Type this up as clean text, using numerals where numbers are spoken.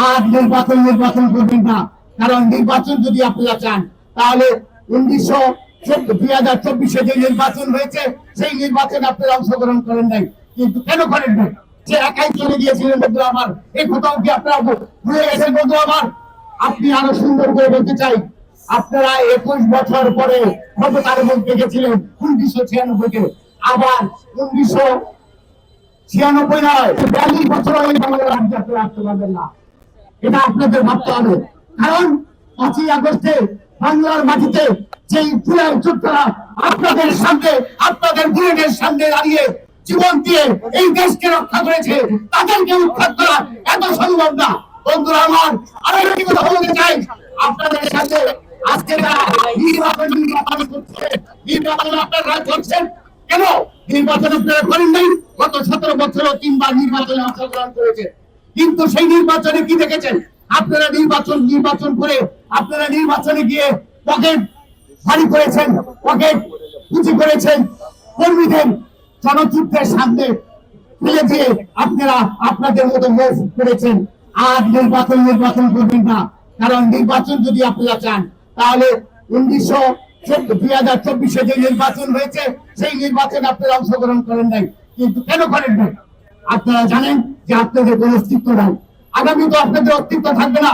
আর নির্বাচন করবেন না। কারণ নির্বাচন যদি আপনারা চান তাহলে 2024 যে নির্বাচন হয়েছে সেই নির্বাচনে আপনারা অংশগ্রহণ করেন নাই, কিন্তু কেন করেন নাই? যে একাই চলে গিয়েছিলেন বন্ধু আমার, এই কোথাও কি আপনারা ভুলে গেছেন বন্ধু আমার? আপনি আরো সুন্দর করে বলতে চাই, আপনারা 21 বছর পরে ক্ষমতার মধ্যে গেছিলেন 1996-তে, আবার 1996 নয় 42 বছর ওই বাংলার রাজ্যে আপনারা আসতে পারবেন না। এটা আপনাদের ভাবতে হবে। কারণ 5ই আগস্টে বাংলার মাটিতে যেই ফুলের যোদ্ধারা আপনাদের সামনে, আপনাদের বুলেটের সামনে দাঁড়িয়ে জীবন দিয়ে এই দেশকে রক্ষা করেছে, তাদেরকে উৎখাত করা এত সম্ভব না। বন্ধুরা আমার, আরো একটি কথা বলতে চাই আপনাদের সাথে, আজকে যারা নির্বাচন করছে, নির্বাচন আপনারা করছেন কেন? নির্বাচন আপনারা করেন নাই। গত 17 বছরও 3বার নির্বাচনে অংশগ্রহণ করেছে, কিন্তু সেই নির্বাচনে কি দেখেছেন? আপনারা নির্বাচন করে আপনারা নির্বাচনে গিয়ে পকেট ভারী করেছেন, পকেট পুঁজি করেছেন, কর্মীদের জনযুদ্ধের সামনে ফেলে দিয়ে আপনারা আপনাদের মতো মুভ করেছেন। আর নির্বাচন করবেন না। কারণ নির্বাচন যদি আপনারা চান তাহলে 2024 যে নির্বাচন হয়েছে সেই নির্বাচনে আপনারা অংশগ্রহণ করেন নাই, কিন্তু কেন করেন নাই? আপনারা জানেন যে আপনাদের কোনো অস্তিত্ব নাই, আগামী তো আপনাদের অস্তিত্ব থাকবে না।